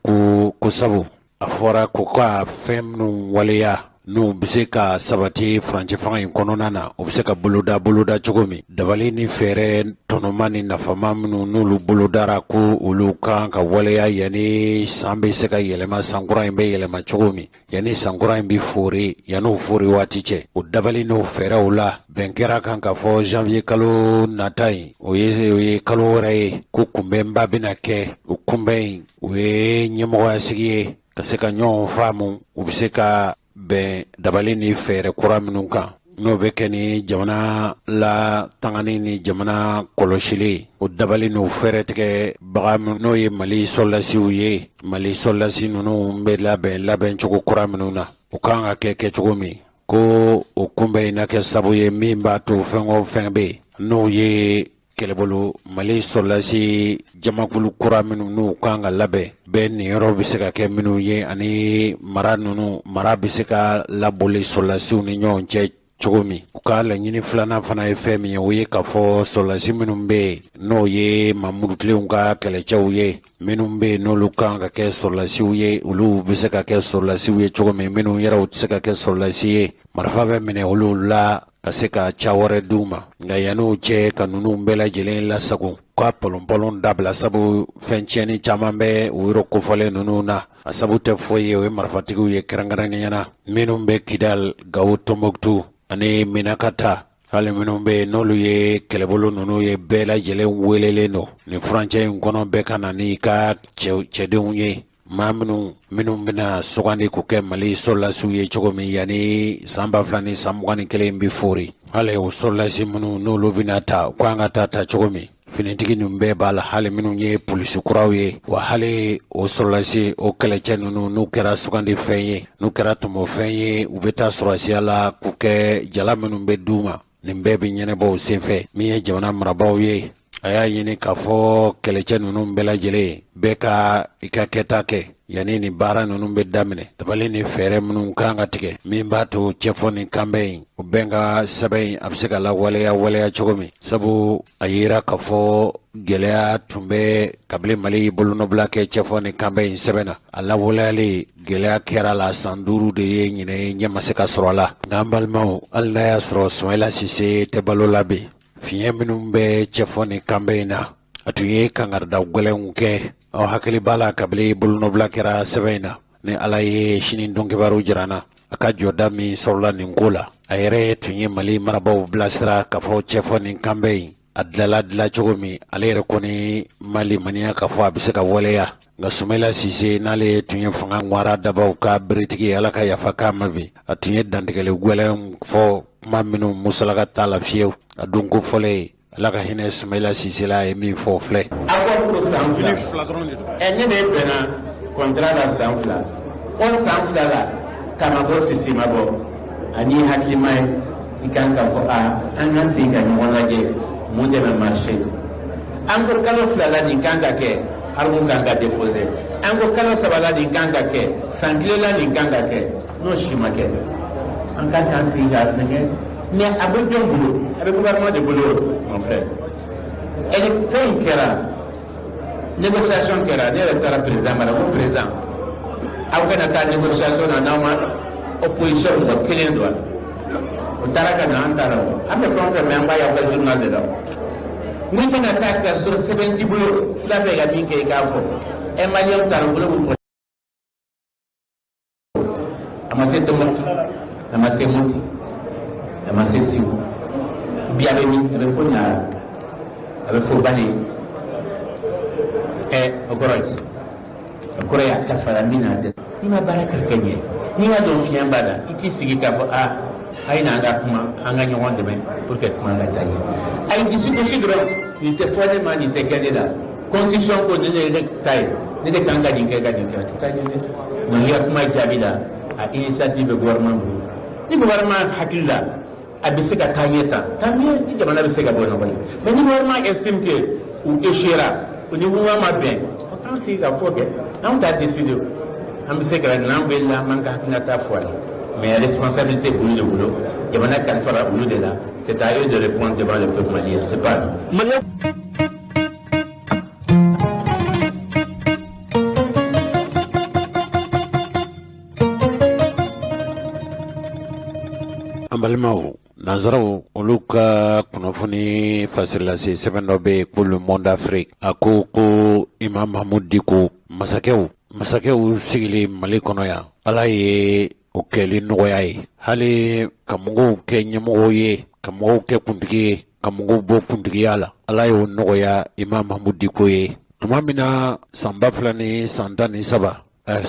ko sabu a fɔra ko ka fɛn minnu waleya n'u bɛ se ka sabati furancɛ fanga in kɔnɔna na o bɛ se ka boloda cogo min dabali ni fɛɛrɛ tɔnɔma ni nafama minnu n'olu bolodara ko olu kan ka waleya yanni san bɛ se ka yɛlɛma sankura in bɛ yɛlɛma cogo min yanni sankura in bɛ fori yanni o fori waati cɛ o dabali n'o fɛɛrɛw la bɛn kɛra kan ka fɔ janvier kalo nata in o ye kalo wɛrɛ ye ko kunbɛnba bɛna kɛ o kunbɛn o ye ɲɛmɔgɔya sigi ye ka se ka ɲɔgɔn faamu u bɛ se ka bɛn dabali ni fɛɛrɛ kura minnu kan n'o bɛ kɛ ni jamana la tangani ni jamana kɔlɔsili o dabali n'o fɛɛrɛ tigɛ baga n'o ye Mali sɔldasiw ye Mali sɔldasi ninnu bɛ labɛn cogo kura minnu na o kan ka kɛ cogo min ko o kunbɛn in na kɛ sabu ye min b'a to fɛn o fɛn bɛ yen n'o ye kɛlɛbolo Mali sɔldasi jamakulu kura minnu n'u kan ka labɛn bɛɛ nin yɔrɔ bɛ se ka kɛ minnu ye ani mara bɛ se ka labɔli sɔldasiw ni ɲɔgɔn cɛ cogo min u ka laɲini filanan fana ye fɛn min ye o ye k'a fɔ sɔldasi minnu bɛ yen n'o ye Mamudu-tilenw ka kɛlɛcɛw ye minnu bɛ yen n'olu kan ka kɛ sɔrdasiw ye olu bɛ se ka kɛ sɔrdasiw ye cogo min minnu yɛrɛ u tɛ se ka kɛ sɔrdasi ye marifa bɛ minɛ olu la ka se ka ca wɛrɛ d'u ma nka yan'o cɛ ka ninnu bɛɛ lajɛlen lasago ka pɔlɔnpɔlɔn dabila sabu fɛn tiɲɛni caman bɛ o yɔrɔ kofɔlen ninnu na a sabu tɛ foyi ye o ye marifatigiw ye kɛrɛnkɛrɛnnenya na minnu bɛ Kidal Gawo Tombouctou ani Minakata hali minnu bɛ yen n'olu ye kɛlɛbolo ninnu ye bɛɛ lajɛlen welelen don nin furancɛ in kɔnɔ bɛɛ ka na n'i ka cɛdenw ye maa minnu bɛna sugandi k'o kɛ Mali sɔrdasiw ye cogo min yanni san 2000 ni san 21 bɛ fori hali o sɔrdasi minnu n'olu bɛna ta ko an ka taa cogo min finitigi ninnu bɛɛ b'a la hali minnu ye polisi kuraw ye wa hali o sɔrɔlasi o kɛlɛcɛ ninnu n'u kɛra sugandi fɛn ye n'u kɛra tɔmɔfɛn ye u bɛ taa sɔrɔsiya la k'u kɛ jala minnu bɛ d'u ma nin bɛɛ bɛ ɲɛnɛbɔw senfɛ min ye jamana marabaaw ye a y'a ɲini k'a fɔ kɛlɛcɛ ninnu bɛɛ lajɛlen bɛɛ ka i ka kɛta kɛ yanni nin baara ninnu bɛ daminɛ tabali ni fɛɛrɛ minnu kan ka tigɛ min b'a to cɛfɔ nin kanbɛn in o bɛn ka sɛbɛn in a bɛ se ka lawaleya cogo min sabu a yira k'a fɔ gɛlɛya tun bɛ kabini mali bolonɔbila kɛ cɛfɔ nin kanbɛn in sɛbɛn na a lawaleyali gɛlɛya kɛra la san 5 de ye ɲinɛ ɲɛ ma se ka sɔrɔ a la nka an balimaw hali n'a y'a sɔrɔ Sumayila Sise tɛ balo la bi fiɲɛ minnu bɛ cɛfɔ nin kanbɛn in na a tun ye kangarida gwɛlɛnw kɛ aw hakili b'a la kabini bolonɔbila kɛra sɛbɛn in na ni ala ye sini dɔn kibaru jirana a ka jɔda min sɔrɔla nin ko la a yɛrɛ tun ye mali marabaaw bilasira k'a fɔ cɛfɔ nin kanbɛn in a dilala cogo min ale yɛrɛ kɔni ma limaniya k'a fɔ a bɛ se ka waleya nka Sumayila Sise n'ale tun ye fanga ŋwara dabaw ka beretigi ala ka yafa k'a ma bi a tun ye dantigɛli gwɛlɛn fɔ kuma minnu musalaka t'a la fiyewu a don ko fɔlɔ ye ala ka hinɛ Sumayila Sise la ye min fɔ filɛ accord ko san fila dɔrɔn de don ne de bɛnna contrat la san fila o san fila la kama bɔ Sise ma bɔ ani hakilima ye i kan ka fɔ an ka segin ka ɲɔgɔn lajɛ mun de bɛ marché an ko kalo fila la nin kan ka kɛ armu kan ka déposer an ko kalo saba la nin kan ka kɛ san kelen la nin kan ka kɛ n'o si ma kɛ an kan k'an sigi k'a fɛngɛ mais a bɛ jɔn bolo a bɛ gouvernement de bolo mon frère fɛn in kɛra négociation kɛra ne yɛrɛ taara président mara ko président aw kana taa négociation na n'aw ma opposition mɔgɔ kelen don o taara ka na an taara an bɛ fɛn o fɛn mɛn an b'a y'aw ka journal de la n'i kana taa ka sɔrɔ sɛbɛn t'i bolo i b'a fɛ ka min kɛ i k'a fɔ maliyɛnw taara bolo b'u a ma se Tombouctou a ma se Moti a ma se Ségou bi a bɛ min a bɛ fɔ Ɲara a bɛ fɔ Bale o kɔrɔ ye a kafara min na dɛ n'i ma baara kɛ ɲɛ n'i y'a dɔn fiɲɛ b'a la i t'i sigi k'a fɔ a ye n'an ka kuma an ka ɲɔgɔn dɛmɛ pour que kuma ka taa ɲɛ a ye disi gosi dɔrɔn nin tɛ fɔ ne ma nin tɛ kɛ ne la constitution ko ne de ta ye ne de kan ka nin kɛ ka nin kɛ a tɛ taa ɲɛ dɛ nka i ka kuma jaabi la a initiative bɛ gouvernement bolo ni gouvernement hakili la a bɛ se ka taa ɲɛ tant mieux ni jamana bɛ se ka bɔ nɔgɔ ye mais ni gouvernement estime que u échouera ni gouvernement ma bɛn an sigi ka fɔ kɛ an t'a décider an bɛ se ka n'an bɛ la an man ka hakilinata fɔ a la mais responsabilité b'olu de bolo jamana kalifara olu de la c'est à eux de répondre devant le peuple malien c'est pas nous. an balimaw nanzaraw olu ka kunnafoni fasirila se sɛbɛn dɔ bɛ ko le monde Afrique a ko Imam Mahamudu Diko masakɛw sigilen Mali kɔnɔ yan ala ye o kɛli nɔgɔya ye hali ka mɔgɔw kɛ ɲɛmɔgɔw ye ka mɔgɔw kɛ kuntigi ye ka mɔgɔw bɔ kuntigiya la ala y'o nɔgɔya Imam Mahamudu Diko ye tuma min na san 2000 ni san 13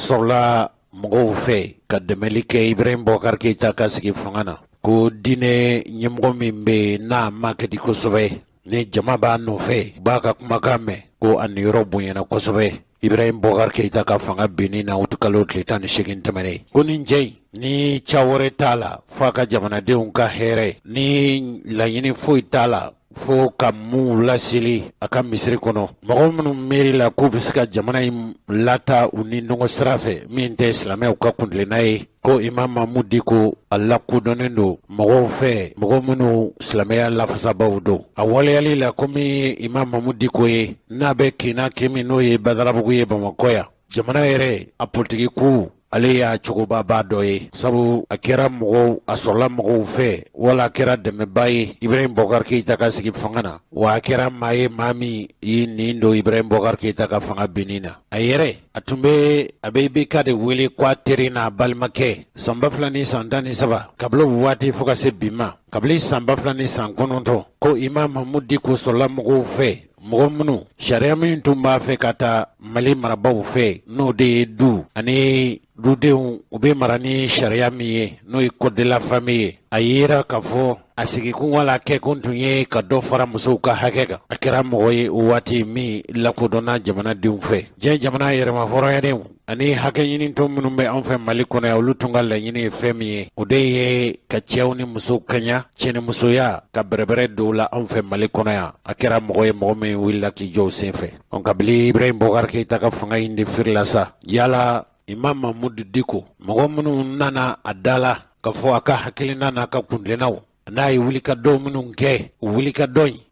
sɔrɔla mɔgɔw fɛ ka dɛmɛli kɛ Ibrahim Boubacar Keïta ka sigi fanga na ko diinɛ ɲɛmɔgɔ min bɛ n'a ma kɛ di kosɛbɛ ni jama b'a nɔfɛ b'a ka kumakan mɛn ko a niyɔrɔ bonyana kosɛbɛ Ibrahim Boubacar Keïta ka fanga benni na kalo tile 18 tɛmɛnen ko nin cɛ in ni ca wɛrɛ t'a la fo a ka jamanadenw ka hɛrɛ ni laɲini foyi t'a la fo ka mun laseli a ka misiri kɔnɔ mɔgɔ minnu miiri la k'u bɛ se ka jamana in lata u ni ɲɔgɔn sira fɛ min tɛ silamɛw ka kuntilenna ye ko Imam Mahamudu Diko a lakodɔnnen don mɔgɔw fɛ mɔgɔ minnu silamɛya lafasabaw don a waleyali la komi Imam Mahamudu Diko ye n'a bɛ kina kimi n'o ye Badalabugu ye Bamakɔ yan jamana yɛrɛ a politiki ko ale y'a cogoba ba dɔ ye sabu a kɛra mɔgɔw a sɔrɔla mɔgɔw fɛ wala a kɛra dɛmɛba ye Ibrahim Boubacar Keïta ka sigi fanga na wa a kɛra maa ye maa min yi nin don Ibrahim Boubacar Keïta ka fanga benni na a yɛrɛ a tun bɛ a bɛ IBK de wele k'a teri n'a balimakɛ san 2000 ni san 13 kabila o waati fo ka se bi ma kabili san 2000 ni san 9 ko Imam Mahamudu Diko sɔrɔla mɔgɔw fɛ mɔgɔ minnu sariya min tun b'a fɛ ka taa Mali marabaaw fɛ n'o de ye du ani dudenw u be mara ni sariya min ye n'o ye code de la famille ye a yera k'a fɔ a sigikun wala kɛkun tun ye ka dɔ fara musow ka hakɛ kan a kɛra mɔgɔ ye o waati min lakodɔnna jamanadenw fɛ diɲɛ jamana yɛrɛma hɔrɔnyadenw ani hakɛ ɲinitɔ minnu bɛ an fɛ Mali kɔnɔ yan olu tun ka laɲini ye fɛn min ye o de ye ka cɛw ni musow kaɲa cɛnimusoya ka bɛrɛbɛrɛ don la an fɛ Mali kɔnɔ yan a kɛra mɔgɔ ye mɔgɔ min wulila k'i jɔ o senfɛ kabili Ibrahim Boubacar Keita ka fanga in de firila sa yala Imam Mahmud Dicko mɔgɔ minnu nana a dala ka fɔ a ka hakilina n'a ka kuntilennaw n'a ye wulikajɔ minnu kɛ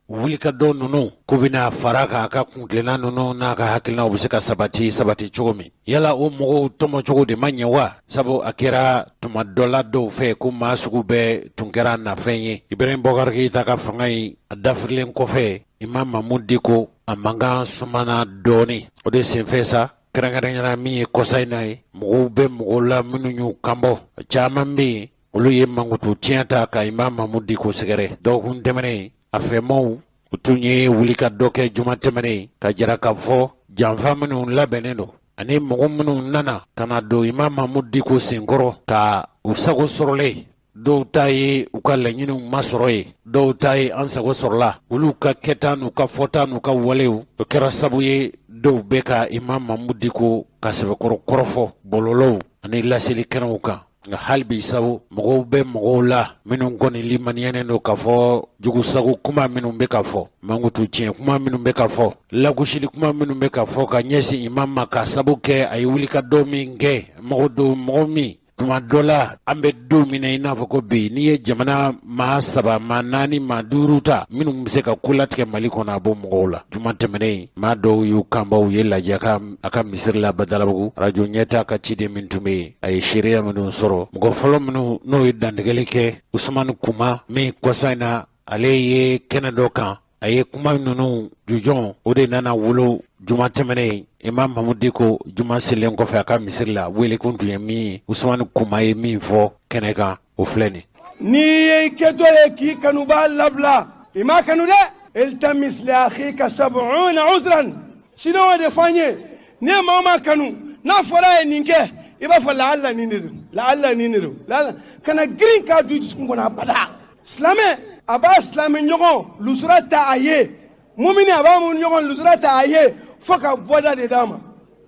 wulikajɔ ninnu k'u bɛna fara k'a ka kuntilenna ninnu n'a ka hakilinaw bɛ se ka sabati cogo min yala o mɔgɔw tɔmɔcogo de ma ɲɛ wa sabu a kɛra tuma dɔ la dɔw fɛ ko maa sugu bɛɛ tun kɛra nafɛn ye Ibrahim Boubacar Keita ka fanga in a dafirilen kɔfɛ Imam Mahmud Dicko a mankan sumana dɔɔni o de senfɛ sa kɛrɛnkɛrɛnyana min ye kɔsa in na ye mɔgɔw bɛ mɔgɔw la minnu y'u kanbɔ caman bɛ yen olu ye mankutu tiɲɛ ta ka Imam Mahmud Dicko sɛgɛrɛ dɔgɔkun tɛmɛnen a fɛmaw u tun ye wulikajɔ kɛ juma tɛmɛnen ka jira k'a fɔ janfa minnu labɛnnen don ani mɔgɔ minnu nana ka na don Imam Mahmud Dicko senkɔrɔ ka u sago sɔrɔlen dɔw ta ye u ka laɲiniw masɔrɔ ye dɔw ta ye an sago sɔrɔla olu ka kɛta n'u ka fɔta n'u ka walew o kɛra sabu ye dɔw bɛ ka Imam Mahmud Dicko ka sɛbɛkɔrɔ kɔrɔfɔ bɔlɔlɔw ani laseli kɛnɛw kan nka hali bi sabu mɔgɔw bɛ mɔgɔw la minnu kɔni limaniyɛnen don k'a fɔ jugusago kuma minnu bɛ ka fɔ mankutu tiɲɛ kuma minnu bɛ ka fɔ lagosili kuma minnu bɛ ka fɔ ka ɲɛsin imam ma ka sabu kɛ a ye wulikajɔ min kɛ mɔgɔ min tuma dɔ la an bɛ don min na i n'a fɔ ko bi n'i ye jamana maa 3 maa 4 maa 5 ta minnu bɛ se ka ko latigɛ Mali kɔnɔ a bɔ mɔgɔw la juma tɛmɛnen maa dɔw y'u kanbɔ u ye lajɛ a ka misiri la Badalabugu radio ɲɛta ka ciden min tun bɛ yen a ye seereya minnu sɔrɔ mɔgɔ fɔlɔ minnu n'o ye dantigɛli kɛ Usumani Kuma min kɔsa in na ale ye kɛnɛ dɔ kan a ye kuma ninnu jujɔn o de nana wolo juma tɛmɛnen Imam Mahmud Dicko juma selen kɔfɛ a ka misiri la wele kun tun ye min ye Usumani Kuma ye min fɔ kɛnɛ kan o filɛ nin n'i ye kɛtɔ ye k'i kanuba labila i ma kanu dɛ iltamis li akhika 70 uzran sini o de fɔ an ye n'i ye maa o maa kanu n'a fɔra a ye nin kɛ i b'a fɔ laala nin de don kana girin k'a don i dusukun kɔnɔ abada silamɛ a b'a silamɛ ɲɔgɔn lusura ta a ye mumini a b'a mun ɲɔgɔn lusura ta a ye fo ka bɔda de d'a ma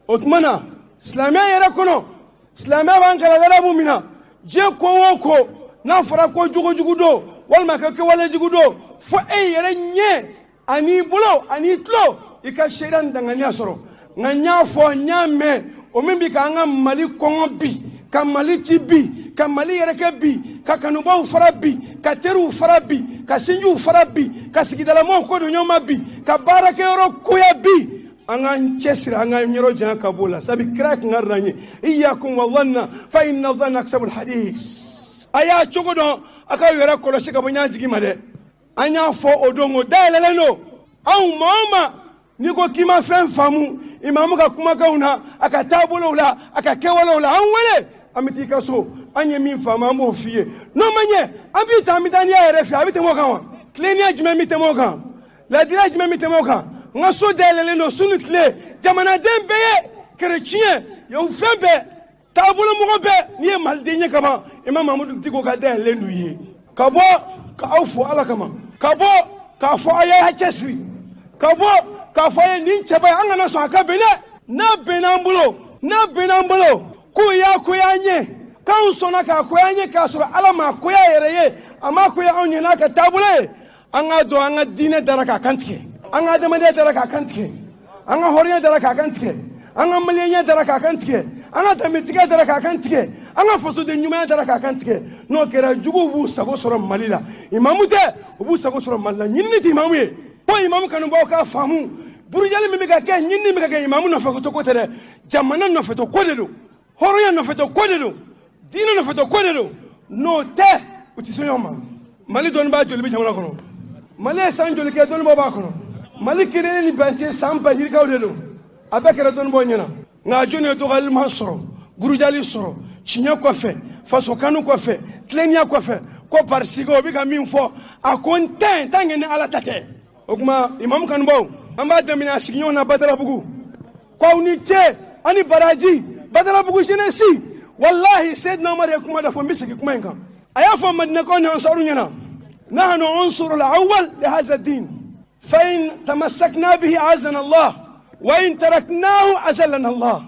o tuma na silamɛya yɛrɛ kɔnɔ silamɛya b'an kalan mun min na diɲɛ ko o ko n'a fɔra ko jugujugu don walima ka kɛwale jugu don fo e yɛrɛ ɲɛ ani bolo ani tulo i ka seereya ni danganiya sɔrɔ nka n y'a fɔ n y'a mɛn o min bi k'an ka Mali kɔngɔ bi ka Mali ci bi ka Mali yɛrɛkɛ bi ka kanubaw fara bi ka teriw fara bi ka sinjiw fara bi ka sigidalamaw ko don ɲɔgɔn ma bi ka baarakɛyɔrɔ koya bi an k'an cɛsiri an ka yɔrɔ janya ka bɔ o la sabu kira tun ka d'an ye iyyakum wadhanna fa inna dhanna aksabul hadis a y'a cogo dɔn a ka yɛrɛ kɔlɔsi ka bɔ ɲa jigi ma dɛ an y'a fɔ o don o dayɛlɛlen don anw maa o maa n'i ko k'i ma fɛn faamu imamu ka kumakanw na a ka taabolow la a ka kɛwalew la an wele an bɛ t'i ka so an ye min faamu an b'o f'i ye n'o ma ɲɛ an b'i ta an bɛ taa n'i y'a yɛrɛ fɛ a bɛ tɛmɛ o kan wa tilennenya jumɛn bɛ tɛmɛ o kan ladiriya jumɛn bɛ tɛmɛ o kan n ka so dayɛlɛlen don su ni tile jamanaden bɛɛ ye kereciyɛn yewu fɛn bɛɛ taabolomɔgɔ bɛɛ n'i ye maliden ye kaban Imam Mahmud Dicko ka dayɛlɛlen don i ye ka bɔ k'aw fo Ala kama ka bɔ k'a fɔ a y'a cɛsiri ka bɔ k'a fɔ a ye nin cɛba ye an kana sɔn a ka bɛn dɛ n'a bɛnn'an bolo k'u y'a koya an ye k'anw sɔnna k'a koya an ye k'a sɔrɔ Ala m'a koya yɛrɛ ye a m'a koya anw ye n'a ka taabolo ye an k'a dɔn an ka diinɛ dara k'a kantigɛ an ka adamadenya dara k'a kantigɛ an ka hɔrɔnya dara k'a kantigɛ an ka maliyɛnya dara k'a kantigɛ an ka danbetigiya dara k'a kantigɛ an ka fasoden ɲumanya dara k'a kantigɛ n'o kɛra juguw b'u sago sɔrɔ Mali la imamu tɛ u b'u sago sɔrɔ Mali la ɲinini tɛ imamu ye ko imamu kanubaw k'a faamu burujali min bɛ ka kɛ ɲinini bɛ ka kɛ imamu nɔfɛtɔ ko tɛ dɛ jamana nɔfɛtɔ ko de don hɔrɔnya nɔfɛtɔ ko de don diinɛ nɔfɛtɔ ko de don n'o tɛ u tɛ se ɲɔgɔn ma Mali dɔnnibaa joli bɛ jamana kɔnɔ Mali ye san joli kɛ dɔnnibaa b'a kɔnɔ Mali kelen ni bɛntiye san ba yirikaw de don a bɛɛ kɛra dɔnnibaaw ɲɛna nka jɔnni ye dɔgɔyalima sɔrɔ burujali sɔrɔ tiɲɛ kɔfɛ faso kanu kɔfɛ tilennenya kɔfɛ ko parisike o bɛ ka min fɔ a ko n tɛ tant que ni Ala ta tɛ o tuma imamu kanubaw an b'a daminɛ a sigiɲɔgɔn na Badalabugu k'aw ni ce ani baraji Badalabugu jeunesse wallahi sayyidna Umar yakuma da fo misiki kuma inka aya fo madina ko na ansaru nyana nahnu unsur al-awwal li hadha ad-din fa in tamassakna bihi azana Allah wa in taraknahu azallana Allah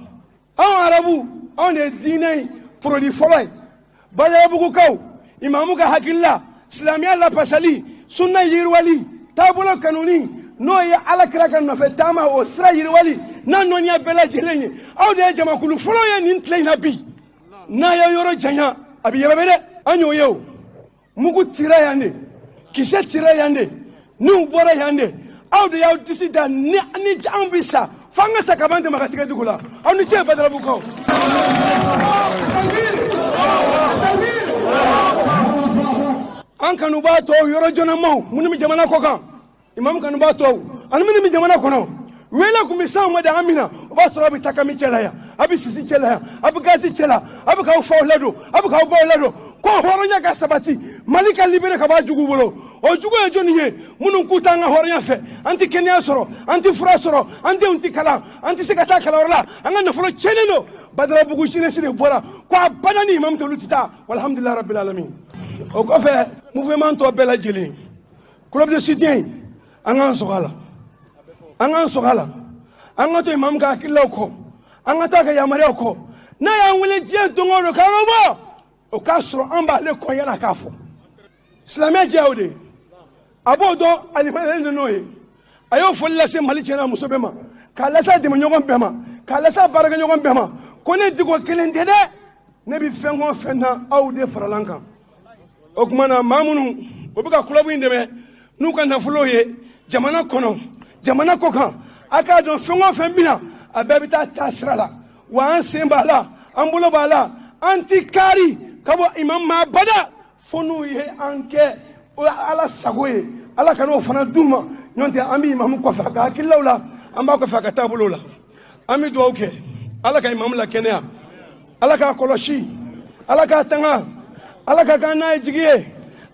aw arabu on est dinay produit folay badalabugu kaw imamu ka hakilla islamiyya la pasali sunna yirwali tabulo kanuni no ya ala kraka no fe tama o sra yirwali nan non ya bela jelenye aw de jama kulu folo ya nin tlay nabi na ya yoro janya abi yabede anyo yo mugu tira yande kise tira yande nu bora yande aw de ya disida ni ambisa fanga sakabande makatiga dugula aw ni che badala buko an kanu ba to yoro jona mo munimi jamana ko kan imam kanu ba to an munimi jamana ko no wela kumi sama da amina ba sura bi takami chelaya abi sisi chelaya abi gazi chela abi ka fo lado abi ka bo lado ko horonya ka sabati malika libere ka ba jugu bolo o jugu e joni ye munun kutanga horonya fe anti kenya soro anti fura soro anti unti kala anti sekata kala orla anga no folo cheleno badara bugu chine sire bora ko abadani imam to lutita walhamdulillah rabbil alamin o ko fe mouvement to bela jeli club de soutien anga sogala anga sogala anga to imam ka kilo ko anga ta ka yamare ko na ya wele je dongo ka robo o ka soro amba le ko yala ka fo islamia jawde abodo alimane no ye ayo fo la se mali chena musobema ka la sa de nyogon bema ka la sa baraga nyogon bema ko ne digo kelende de ne bi fengo fenna awde faralanka o kuma na mamunu o bika club indeme nu kan na fulo ye jamana kono jamana ko kan aka don fengo fembina abebita tasrala wa an sembala an bulo bala anti kari kabo imam ma bada fonu ye anke ala sagoye ala kanu fana duma nyonte ami imam ko fa ka kilawla amba ko fa ka tabulula ami do oke ala ka imam la kenya ala ka koloshi ala ka tanga ala ka kana jigiye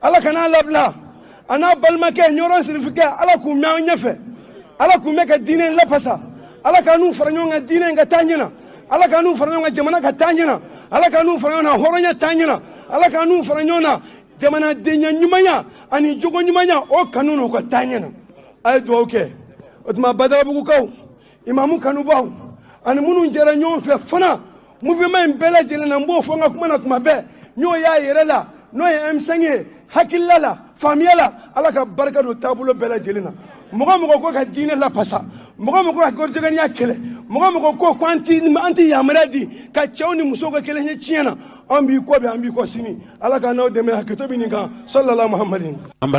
ala kana labla ana balmake nyoron sirfike ala ku nya nyefe ala ku meka dinen la pasa ala ka nu faranyo nga dinen nga tanyina ala ka nu faranyo nga jamana ka tanyina ala ka nu faranyo na horonya tanyina ala ka nu faranyo na jamana denya nyumanya ani jogo nyumanya o kanuno ko tanyina ay do oke otma badara bugu kaw imamu kanu baw ani munu jera nyon fe fana mouvement bela jele na mbo fo nga kuma na kuma be nyo ya yerela no ya emsenge hakillala famiyala ala ka barka do tabulo bela jelena mogo ko ka dine la pasa mogo ka gorjegani akele mogo ko anti yamradi ka chawni musoga kele nya chiena ambi ko be ambi ko sini ala ka naw deme haketo bi ni kan sallallahu muhammadin